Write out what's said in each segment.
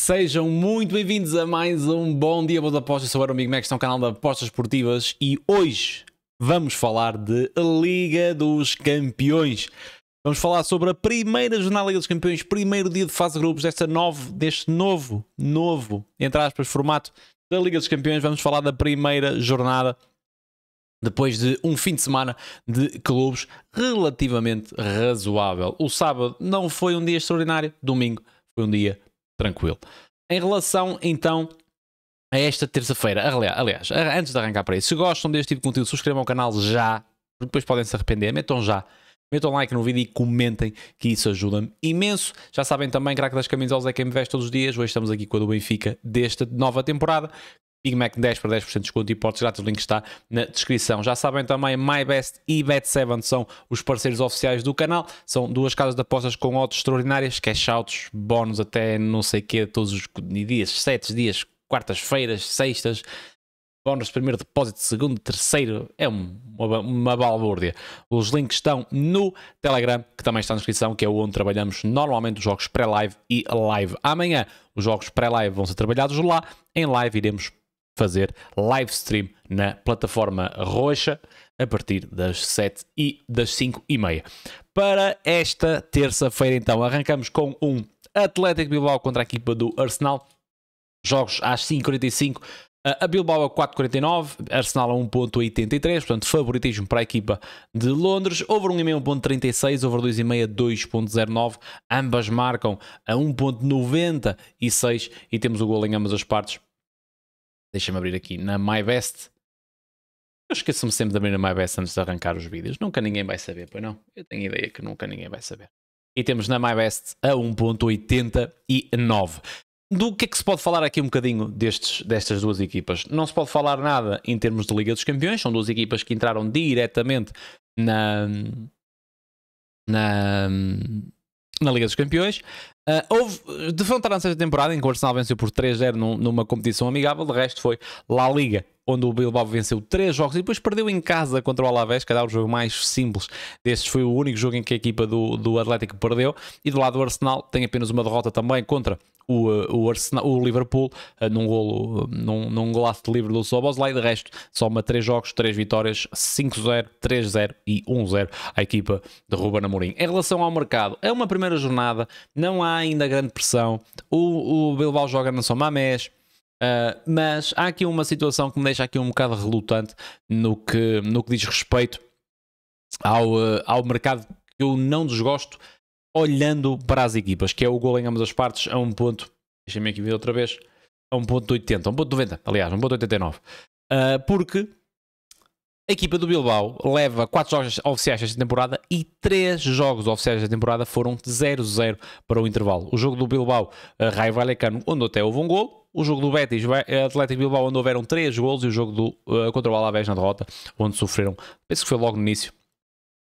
Sejam muito bem-vindos a mais um Bom Dia Boas Apostas. Sou o Amigo Max, é um canal de apostas esportivas e hoje vamos falar de Liga dos Campeões. Vamos falar sobre a primeira jornada da Liga dos Campeões, primeiro dia de fase de grupos deste novo, entre aspas, formato da Liga dos Campeões. Vamos falar da primeira jornada depois de um fim de semana de clubes relativamente razoável. O sábado não foi um dia extraordinário, domingo foi um dia tranquilo. Em relação então a esta terça-feira, aliás, antes de arrancar para isso, se gostam deste tipo de conteúdo, subscrevam o canal já, porque depois podem se arrepender, metam like no vídeo e comentem, que isso ajuda-me imenso. Já sabem também, craque das camisolas é quem me veste todos os dias. Hoje estamos aqui com a do Benfica desta nova temporada. Big Mac 10 para 10% de desconto e portes grátis, o link está na descrição. Já sabem também, MyBest e Bet7 são os parceiros oficiais do canal. São duas casas de apostas com odds extraordinárias, cash outs, bónus até não sei o que, todos os dias, 7 dias, quartas-feiras, sextas, bónus de primeiro depósito, segundo, terceiro, é uma balbúrdia. Os links estão no Telegram, que também está na descrição, que é onde trabalhamos normalmente os jogos pré-live e live. Amanhã os jogos pré-live vão ser trabalhados lá, em live iremos fazer live stream na plataforma roxa a partir das 7 e das 5h30. Para esta terça-feira então arrancamos com um Atlético Bilbao contra a equipa do Arsenal, jogos às 5h45, a Bilbao a 4,49, Arsenal a 1,83, portanto favoritismo para a equipa de Londres, over 1,5 1,36, over 2,5 2,09, ambas marcam a 1,96 e temos o gol em ambas as partes. Deixa-me abrir aqui na MyBest. Eu esqueço-me sempre de abrir na MyBest antes de arrancar os vídeos. Nunca ninguém vai saber, pois não? Eu tenho ideia que nunca ninguém vai saber. E temos na MyBest a 1,89. Do que é que se pode falar aqui um bocadinho destas duas equipas? Não se pode falar nada em termos de Liga dos Campeões. São duas equipas que entraram diretamente na Liga dos Campeões. Defrontaram esta temporada em que o Arsenal venceu por 3-0 numa competição amigável. De resto foi La Liga, onde o Bilbao venceu 3 jogos e depois perdeu em casa contra o Alavés, que era o jogo mais simples destes. Foi o único jogo em que a equipa do Atlético perdeu. E do lado do Arsenal tem apenas uma derrota também contra o Liverpool, num golaço de livre do Szoboszlai. De resto, soma 3 jogos, 3 vitórias, 5-0, 3-0 e 1-0 a equipa de Ruben Amorim. Em relação ao mercado, é uma primeira jornada, não há ainda grande pressão. O Bilbao joga na São Mamés, mas há aqui uma situação que me deixa aqui um bocado relutante no que diz respeito ao mercado, que eu não desgosto olhando para as equipas, que é o gol em ambas as partes a 1 ponto, deixa-me aqui ver outra vez, a 1,80, 1,90, aliás, 1,89, porque a equipa do Bilbao leva 4 jogos oficiais esta temporada e 3 jogos oficiais desta temporada foram 0-0 para o intervalo. O jogo do Bilbao, Raio Vallecano, onde até houve um gol. O jogo do Betis, Atlético Bilbao, onde houveram 3 golos. E o jogo contra o Alavés na derrota, onde sofreram, penso que foi logo no início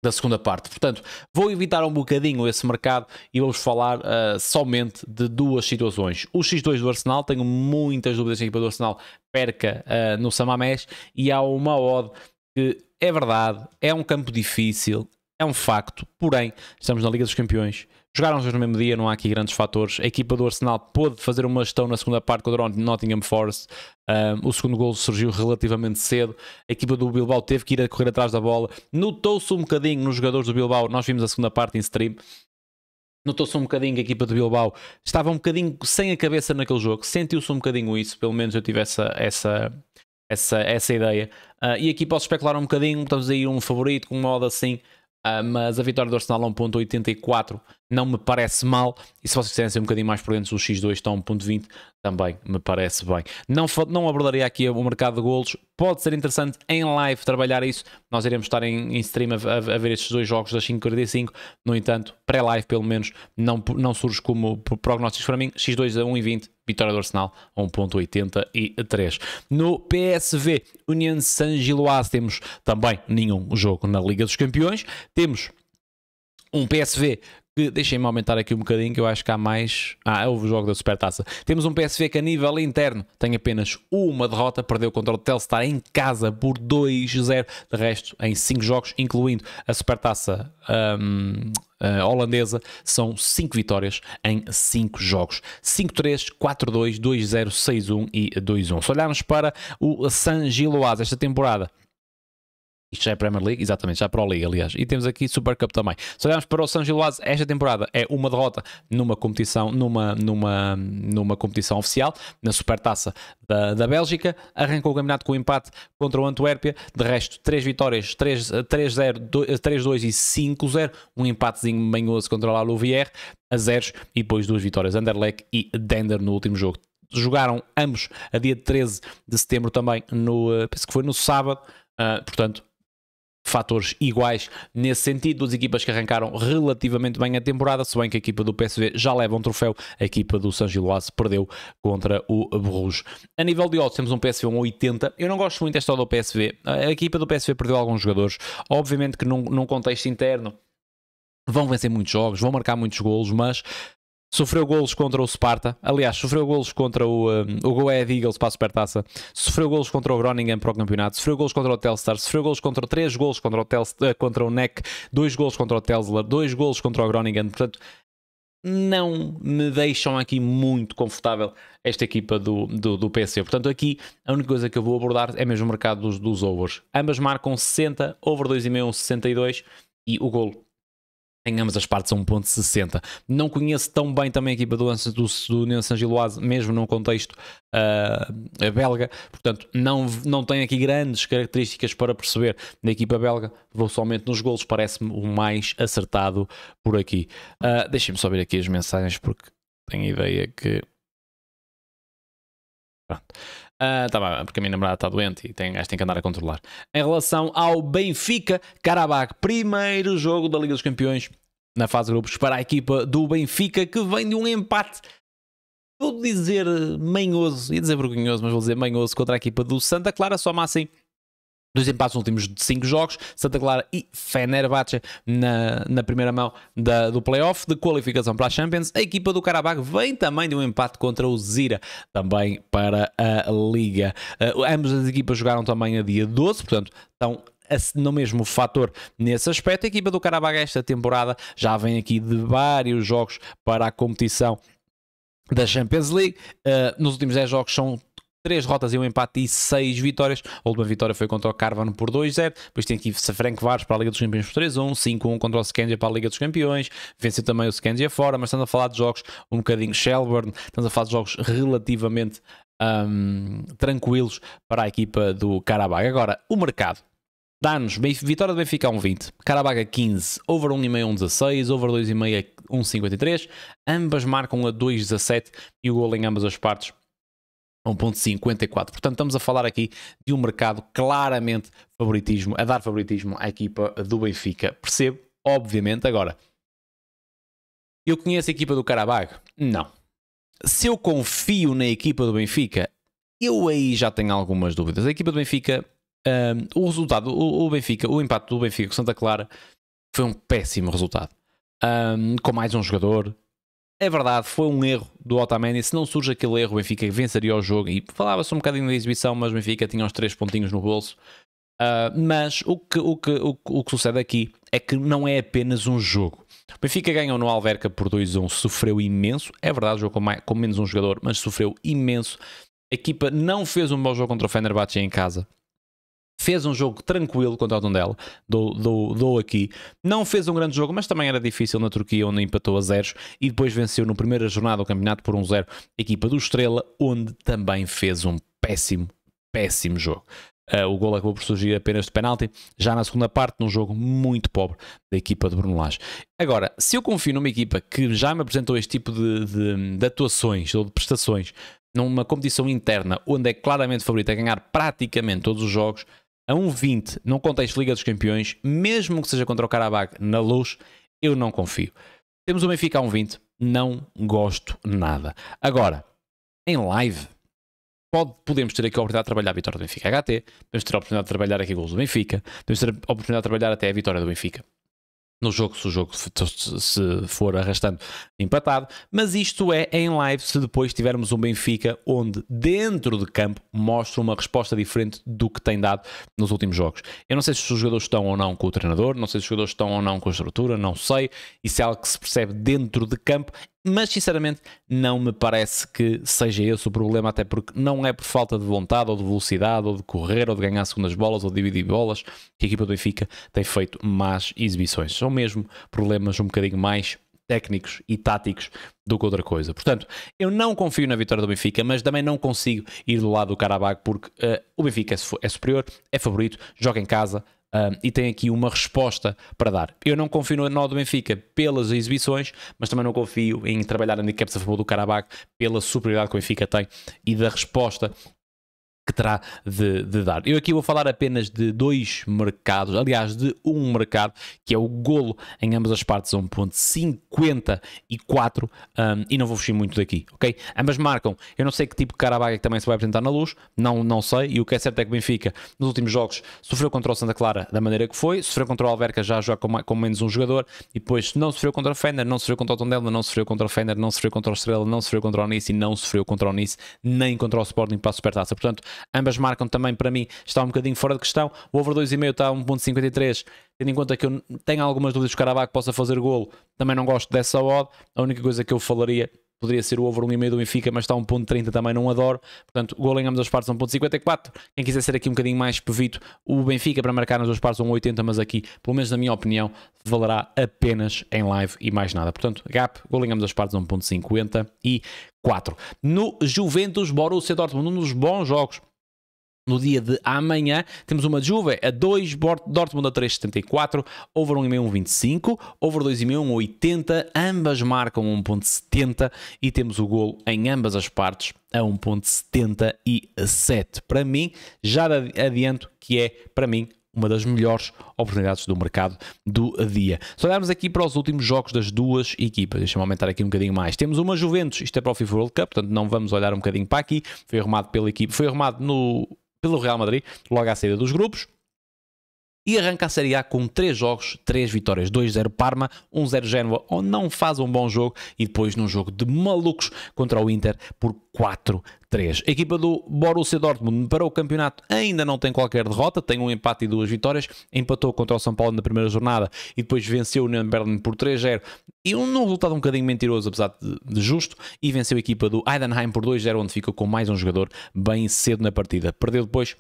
da segunda parte. Portanto, vou evitar um bocadinho esse mercado e vamos falar somente de duas situações. O X2 do Arsenal, tenho muitas dúvidas se a equipa do Arsenal perca no São Mamés, e há uma odd que é verdade, é um campo difícil, é um facto, porém estamos na Liga dos Campeões, jogaram os no mesmo dia, não há aqui grandes fatores. A equipa do Arsenal pôde fazer uma gestão na segunda parte contra o Nottingham Forest. O segundo gol surgiu relativamente cedo. A equipa do Bilbao teve que ir a correr atrás da bola. Notou-se um bocadinho nos jogadores do Bilbao, nós vimos a segunda parte em stream, notou-se um bocadinho que a equipa do Bilbao estava um bocadinho sem a cabeça naquele jogo. Sentiu-se um bocadinho isso, pelo menos eu tive essa ideia. E aqui posso especular um bocadinho, estamos aí um favorito com uma odd assim, mas a vitória do Arsenal a 1,84 não me parece mal, e se vocês quiserem ser um bocadinho mais por dentro, o X2 está a 1,20, também me parece bem. Não abordaria aqui o mercado de golos, pode ser interessante em live trabalhar isso. Nós iremos estar em stream a ver estes dois jogos das 5h45, no entanto, pré-live pelo menos, não surge como prognósticos para mim. X2 a 1,20, vitória do Arsenal a 1,83. No PSV Union Saint-Gilloise temos também nenhum jogo na Liga dos Campeões. Temos um PSV que deixem-me aumentar aqui um bocadinho, que eu acho que há mais. Houve o jogo da Supertaça. Temos um PSV que a nível interno tem apenas uma derrota, perdeu contra o Telstar em casa por 2-0, de resto em 5 jogos, incluindo a Supertaça holandesa, são 5 vitórias em 5 jogos, 5-3, 4-2, 2-0, 6-1 e 2-1. Se olharmos para o San Giloás esta temporada, isto já é Premier League, exatamente, já é Pro League, aliás. E temos aqui Super Cup também. Se olharmos para o San Giloás, esta temporada é uma derrota numa competição, numa competição oficial, na Supertaça da Bélgica. Arrancou o campeonato com o empate contra o Antuérpia. De resto, 3 vitórias, 3-0, 3-2 e 5-0. Um empatezinho manhoso contra o La Louvière, a 0. E depois 2 vitórias, Anderlecht e Dender no último jogo. Jogaram ambos a dia 13 de setembro também, penso que foi no sábado. Portanto, fatores iguais nesse sentido, duas equipas que arrancaram relativamente bem a temporada, se bem que a equipa do PSV já leva um troféu, a equipa do San Giloás perdeu contra o Bruges. A nível de odds temos um PSV 1,80, eu não gosto muito desta odd do PSV, a equipa do PSV perdeu alguns jogadores, obviamente que num contexto interno vão vencer muitos jogos, vão marcar muitos golos, mas sofreu golos contra o Sparta, aliás, sofreu golos contra o Go Ahead Eagles para a Supertaça, sofreu golos contra o Groningen para o campeonato, sofreu golos contra o Telstar, sofreu golos contra 3 golos contra o NEC, 2 golos contra o Telslar, 2 golos contra o Groningen, portanto, não me deixam aqui muito confortável esta equipa do PSV. Portanto, aqui a única coisa que eu vou abordar é mesmo o mercado dos overs. Ambas marcam 60, over 2,5, 62 e o golo em ambas as partes a 1.60. Não conheço tão bem também a equipa do União San Giloás, mesmo num contexto belga, portanto não tenho aqui grandes características para perceber da equipa belga, vou somente nos golos, parece-me o mais acertado por aqui. Deixem-me só ver aqui as mensagens porque tenho a ideia que... Pronto. Tá bem, porque a minha namorada está doente e tem que andar a controlar. Em relação ao Benfica, Karabakh, primeiro jogo da Liga dos Campeões na fase de grupos para a equipa do Benfica, que vem de um empate, vou dizer manhoso, ia dizer vergonhoso, mas vou dizer manhoso, contra a equipa do Santa Clara. Soma assim 2 empates nos últimos 5 jogos, Santa Clara e Fenerbahçe na primeira mão do playoff de qualificação para a Champions. A equipa do Karabakh vem também de um empate contra o Zira, também para a Liga. Ambas as equipas jogaram também a dia 12, portanto estão no mesmo fator nesse aspecto. A equipa do Karabakh esta temporada já vem aqui de vários jogos para a competição da Champions League. Nos últimos 10 jogos são 3 derrotas e um empate e 6 vitórias. A última vitória foi contra o Carvan por 2-0. Depois tem aqui Ferencváros para a Liga dos Campeões por 3-1, 5-1 contra o Skandia para a Liga dos Campeões. Venceu também o Skandia fora, mas estamos a falar de jogos um bocadinho Shelburne, estamos a falar de jogos relativamente tranquilos para a equipa do Karabakh. Agora, o mercado dá-nos vitória do Benfica a 1,20, Karabakh a 15, over 1,5 a 1,16, over 2,5 a 1,53. Ambas marcam a 2,17 e o gol em ambas as partes 1.54. Portanto, estamos a falar aqui de um mercado claramente a dar favoritismo à equipa do Benfica. Percebo, obviamente. Agora, eu conheço a equipa do Karabakh? Não. Se eu confio na equipa do Benfica, eu aí já tenho algumas dúvidas. A equipa do Benfica, o resultado, o empate do Benfica com Santa Clara foi um péssimo resultado. Com mais um jogador. É verdade, foi um erro do Otamendi. Se não surge aquele erro, o Benfica venceria o jogo. E falava-se um bocadinho da exibição, mas o Benfica tinha os 3 pontinhos no bolso. Mas o que sucede aqui é que não é apenas um jogo. O Benfica ganhou no Alverca por 2-1, sofreu imenso. É verdade, jogou com menos um jogador, mas sofreu imenso. A equipa não fez um bom jogo contra o Fenerbahçe em casa. Fez um jogo tranquilo contra o Tondela, dou aqui. Não fez um grande jogo, mas também era difícil na Turquia, onde empatou a 0 e depois venceu na primeira jornada do campeonato por 1-0 a equipa do Estrela, onde também fez um péssimo jogo. O gol acabou por surgir apenas de penalti, já na segunda parte, num jogo muito pobre da equipa de Bruno Lage. Agora, se eu confio numa equipa que já me apresentou este tipo de atuações ou de prestações numa competição interna, onde é claramente favorito a ganhar praticamente todos os jogos, a 1,20 num contexto de Liga dos Campeões, mesmo que seja contra o Karabakh na Luz, eu não confio. Temos o Benfica a 1,20, não gosto nada. Agora, em live, podemos ter aqui a oportunidade de trabalhar a vitória do Benfica HT, podemos ter a oportunidade de trabalhar aqui gols do Benfica, podemos ter a oportunidade de trabalhar até a vitória do Benfica no jogo, se o jogo se for arrastando empatado, mas isto é em live se depois tivermos um Benfica onde dentro de campo mostra uma resposta diferente do que tem dado nos últimos jogos. Eu não sei se os jogadores estão ou não com o treinador, não sei se os jogadores estão ou não com a estrutura, não sei, isso é algo que se percebe dentro de campo, mas sinceramente não me parece que seja esse o problema, até porque não é por falta de vontade ou de velocidade ou de correr ou de ganhar segundas bolas ou de dividir bolas que a equipa do Benfica tem feito más exibições. São mesmo problemas um bocadinho mais técnicos e táticos do que outra coisa. Portanto, eu não confio na vitória do Benfica, mas também não consigo ir do lado do Qarabağ porque o Benfica é superior, é favorito, joga em casa, e tem aqui uma resposta para dar. Eu não confio no nó do Benfica pelas exibições, mas também não confio em trabalhar handicaps a favor do Qarabağ pela superioridade que o Benfica tem e da resposta que terá de dar. Eu aqui vou falar apenas de dois mercados, aliás de um mercado, que é o golo em ambas as partes a 1.54, e não vou fugir muito daqui, ok? Ambas marcam, eu não sei que tipo de Qarabağ é que também se vai apresentar na Luz, não sei, e o que é certo é que o Benfica nos últimos jogos sofreu contra o Santa Clara da maneira que foi, sofreu contra o Alverca já com menos um jogador, e depois não sofreu contra o Fender, não sofreu contra o Tondela, não sofreu contra o Fender, não sofreu contra o Estrela, não sofreu contra o Nice e não sofreu contra o Nice, nem contra o Sporting para a Supertaça. Portanto, ambas marcam também, para mim, está um bocadinho fora de questão. O over 2,5 está a 1.53, tendo em conta que eu tenho algumas dúvidas que o Qarabağ possa fazer golo, também não gosto dessa odd. A única coisa que eu falaria poderia ser o over 1,5 do Benfica, mas está a 1.30, também não adoro. Portanto, golo em ambas as partes a 1.54. Quem quiser ser aqui um bocadinho mais pevito, o Benfica para marcar nas duas partes a 1.80, mas aqui, pelo menos na minha opinião, valerá apenas em live e mais nada. Portanto, gap, golo em ambas as partes a 1.54. No Juventus Borussia Dortmund, um dos bons jogos no dia de amanhã, temos uma Juve a 2, Dortmund a 3.74, over 1,5 1.25, over 2,5 1.80, ambas marcam 1.70 e temos o golo em ambas as partes a 1.77. Para mim, já adianto que é, para mim, uma das melhores oportunidades do mercado do dia. Se olharmos aqui para os últimos jogos das duas equipas, deixa-me aumentar aqui um bocadinho mais. Temos uma Juventus, isto é para o FIFA World Cup, portanto não vamos olhar um bocadinho para aqui, foi arrumado pela equipe, foi arrumado pelo Real Madrid, logo à saída dos grupos, e arranca a Série A com 3 jogos, 3 vitórias, 2-0 Parma, 1-0 Génova, onde não faz um bom jogo, e depois num jogo de malucos contra o Inter por 4-3. A equipa do Borussia Dortmund para o campeonato ainda não tem qualquer derrota, tem um empate e 2 vitórias, empatou contra o São Paulo na primeira jornada e depois venceu o Union Berlin por 3-0, e num resultado um bocadinho mentiroso, apesar de justo, e venceu a equipa do Heidenheim por 2-0, onde ficou com mais um jogador bem cedo na partida. Perdeu depois,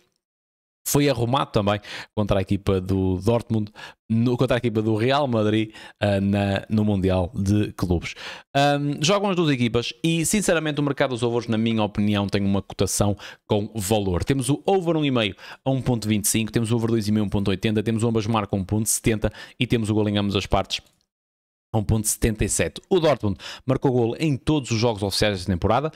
foi arrumado também contra a equipa do Dortmund, contra a equipa do Real Madrid no Mundial de Clubes. Jogam as duas equipas e, sinceramente, o mercado dos overs, na minha opinião, tem uma cotação com valor. Temos o over 1,5 a 1.25, temos o over 2,5 a 1.80, temos o ambas marcam 1.70 e temos o gol em ambas as partes 1.77. O Dortmund marcou golo em todos os jogos oficiais da temporada,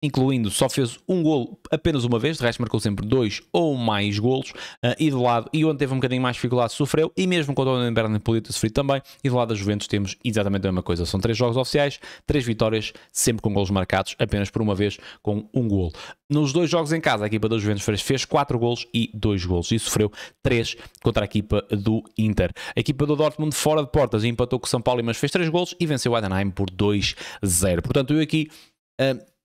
incluindo, só fez um golo apenas uma vez, de resto marcou sempre 2 ou mais golos, e do lado, e onde teve um bocadinho mais dificuldade sofreu, e mesmo quando o Berlim podia ter sofrido também, e do lado da Juventus temos exatamente a mesma coisa, são 3 jogos oficiais, 3 vitórias, sempre com golos marcados, apenas por uma vez com um golo. Nos 2 jogos em casa, a equipa da Juventus fez 4 golos e 2 golos, e sofreu 3 contra a equipa do Inter. A equipa do Dortmund fora de portas empatou com o São Paulo, mas fez 3 golos e venceu o Heidenheim por 2-0. Portanto, eu aqui,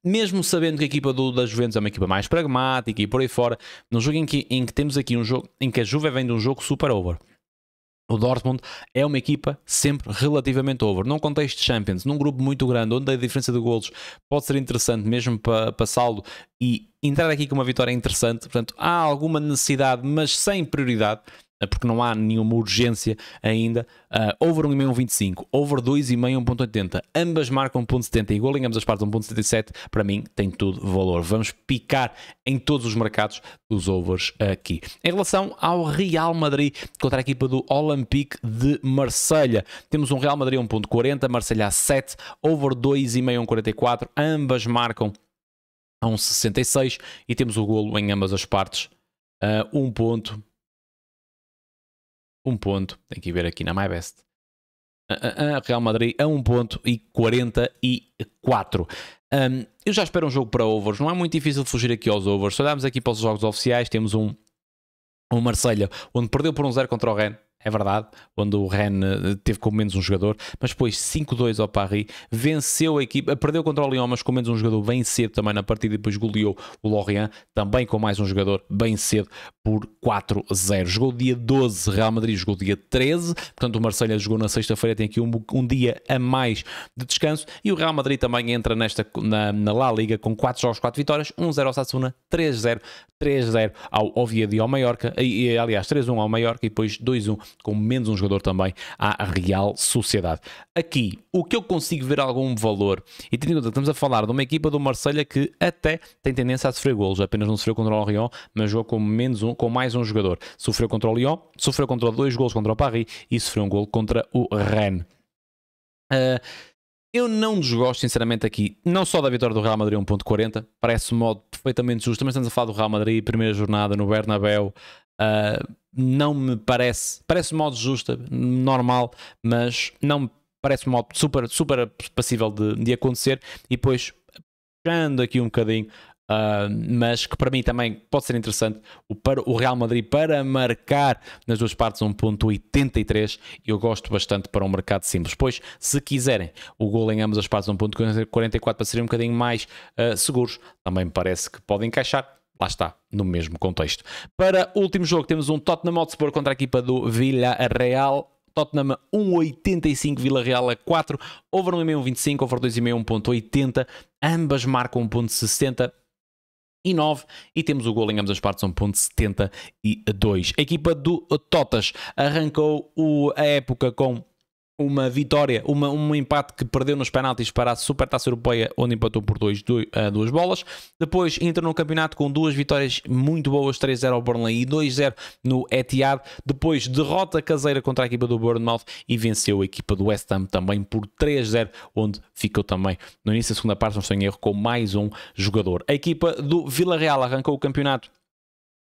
mesmo sabendo que a equipa da Juventus é uma equipa mais pragmática e por aí fora, no jogo em que temos aqui um jogo em que a Juve vem de um jogo super over, o Dortmund é uma equipa sempre relativamente over. Num contexto de Champions, num grupo muito grande, onde a diferença de golos pode ser interessante mesmo para saldo, e entrar aqui com uma vitória interessante. Portanto, há alguma necessidade, mas sem prioridade, porque não há nenhuma urgência ainda. Over 1,5 1.25, over 2,5 1.80, ambas marcam 1.70 e gol em ambas as partes 1.77, para mim tem tudo valor. Vamos picar em todos os mercados dos overs aqui. Em relação ao Real Madrid contra a equipa do Olympique de Marselha, temos um Real Madrid 1.40, Marselha a 7, over 2,5 1.44, ambas marcam a 1.66 e temos o golo em ambas as partes, um ponto, tem que ver aqui na MyBest. Real Madrid a 1.44. Eu já espero um jogo para overs, não é muito difícil fugir aqui aos overs. Se olharmos aqui para os jogos oficiais, temos um Marselha, onde perdeu por 1-0 contra o Rennes. é verdade, onde o Rennes teve com menos um jogador, mas depois 5-2 ao Paris, venceu a equipa, perdeu contra o Lyon, mas com menos um jogador bem cedo também na partida, e depois goleou o Lorient, também com mais um jogador bem cedo, por 4-0. Jogou dia 12, Real Madrid jogou dia 13, portanto o Marselha jogou na sexta-feira, tem aqui um dia a mais de descanso, e o Real Madrid também entra na La Liga com 4 jogos, 4 vitórias, 1-0 ao Sassuolo, 3-0 ao Oviedo e ao Mallorca, e aliás 3-1 ao Mallorca, e depois 2-1 com menos um jogador também à Real Sociedade. Aqui, o que eu consigo ver algum valor, e tendo em conta que estamos a falar de uma equipa do Marselha que até tem tendência a sofrer golos, apenas não sofreu contra o Lyon, mas jogou com mais um jogador. Sofreu contra o Lyon, sofreu contra 2 golos contra o Paris e sofreu um golo contra o Rennes. Eu não desgosto, sinceramente, aqui, não só da vitória do Real Madrid 1.40, parece um modo perfeitamente justo, mas estamos a falar do Real Madrid, primeira jornada no Bernabéu, não me parece um modo justo, normal, mas não me parece um modo super passível de acontecer, e depois, puxando aqui um bocadinho, mas que para mim também pode ser interessante, o Real Madrid para marcar nas duas partes 1.83, eu gosto bastante para um mercado simples. Pois, se quiserem o gol em ambas as partes 1.44 para serem um bocadinho mais seguros, também me parece que podem encaixar. Lá está, no mesmo contexto. Para o último jogo temos um Tottenham Hotspur contra a equipa do Villarreal. Tottenham 1.85, Villarreal a 4, over 1.25, over 2.5, 1.80, ambas marcam 1.60 e 9, e temos o gol em ambas as partes 1.72. A equipa do Totas arrancou a época com uma vitória, um empate que perdeu nos penaltis para a Supertaça Europeia, onde empatou por 2 bolas. Depois entra no campeonato com 2 vitórias muito boas, 3-0 ao Burnley e 2-0 no Etihad. Depois derrota caseira contra a equipa do Bournemouth e venceu a equipa do West Ham também por 3-0, onde ficou também no início da segunda parte, não estou em erro, com mais um jogador. A equipa do Villarreal arrancou o campeonato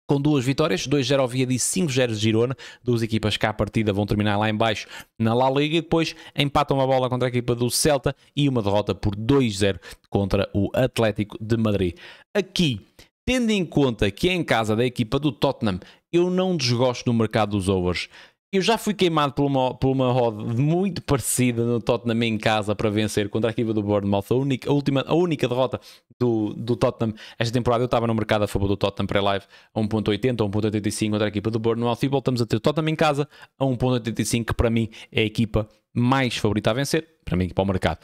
com 2 vitórias, 2-0 ao Vied e 5-0 de Girona. 2 equipas que à partida vão terminar lá em baixo na La Liga, e depois empatam uma bola contra a equipa do Celta e uma derrota por 2-0 contra o Atlético de Madrid. Aqui, tendo em conta que é em casa da equipa do Tottenham, eu não desgosto do mercado dos overs. Eu já fui queimado por uma roda muito parecida no Tottenham em casa para vencer contra a equipa do Bournemouth. A única derrota do Tottenham esta temporada. Eu estava no mercado a favor do Tottenham pré-live a 1.80 ou 1.85 contra a equipa do Bournemouth, e voltamos a ter o Tottenham em casa a 1.85, que para mim é a equipa mais favorita a vencer, para mim, para o mercado.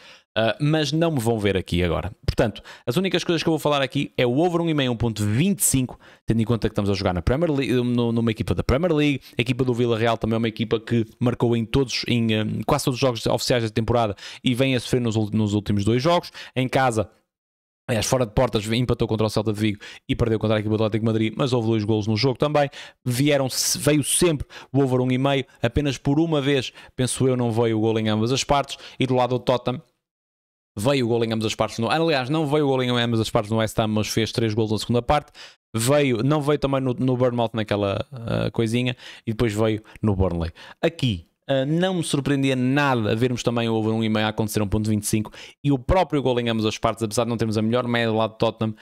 Mas não me vão ver aqui agora. Portanto, as únicas coisas que eu vou falar aqui é o over 1.5, 1.25, tendo em conta que estamos a jogar na Premier League, numa equipa da Premier League. A equipa do Villarreal também é uma equipa que marcou em quase todos os jogos oficiais da temporada e vem a sofrer nos últimos 2 jogos. Em casa, fora de portas, empatou contra o Celta de Vigo e perdeu contra a equipa do Atlético de Madrid, mas houve 2 golos no jogo também. Veio sempre o over 1.5, apenas por uma vez, penso eu, não veio o gol em ambas as partes. E do lado do Tottenham, veio o gol em ambas as partes. Aliás, não veio o gol em ambas as partes no West Ham, mas fez 3 golos na segunda parte. Não veio também no Bournemouth naquela coisinha, e depois veio no Burnley. Aqui, não me surpreendia nada a vermos também o over 1.5 a acontecer 1.25, e o próprio gol em ambas as partes, apesar de não termos a melhor média do lado de Tottenham,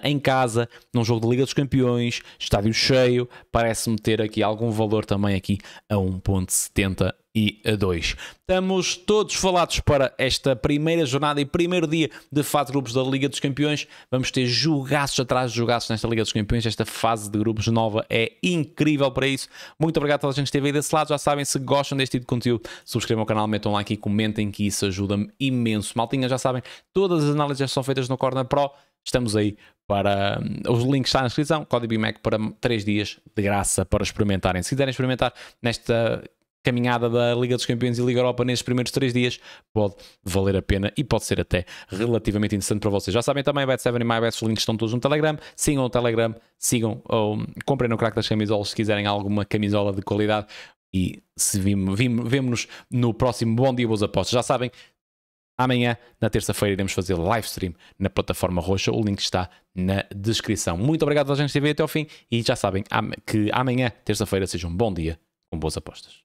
em casa, num jogo de Liga dos Campeões, estádio cheio, parece-me ter aqui algum valor também aqui a 1.72. Estamos todos falados para esta primeira jornada e primeiro dia de fase de grupos da Liga dos Campeões. Vamos ter jogaços atrás de jogaços nesta Liga dos Campeões. Esta fase de grupos nova é incrível para isso. Muito obrigado a toda a gente que esteve aí desse lado. Já sabem, se gostam deste tipo de conteúdo, subscrevam o canal, metam like e comentem, que isso ajuda-me imenso. Maltinha, já sabem, todas as análises já são feitas no Corner Pro. Estamos aí para... Os links estão na descrição. Código BMAC para 3 dias de graça para experimentarem. Se quiserem experimentar nesta caminhada da Liga dos Campeões e Liga Europa nestes primeiros 3 dias, pode valer a pena e pode ser até relativamente interessante para vocês. Já sabem também, Bet7 e MyBet, os links estão todos no Telegram. Sigam o Telegram, sigam ou comprem no Crack das Camisolas se quiserem alguma camisola de qualidade, e se vemo-nos no próximo Bom Dia Boas Apostas. Já sabem, amanhã, na terça-feira, iremos fazer live stream na plataforma roxa. O link está na descrição. Muito obrigado a toda a gente que esteve até ao fim, e já sabem que amanhã, terça-feira, seja um bom dia com boas apostas.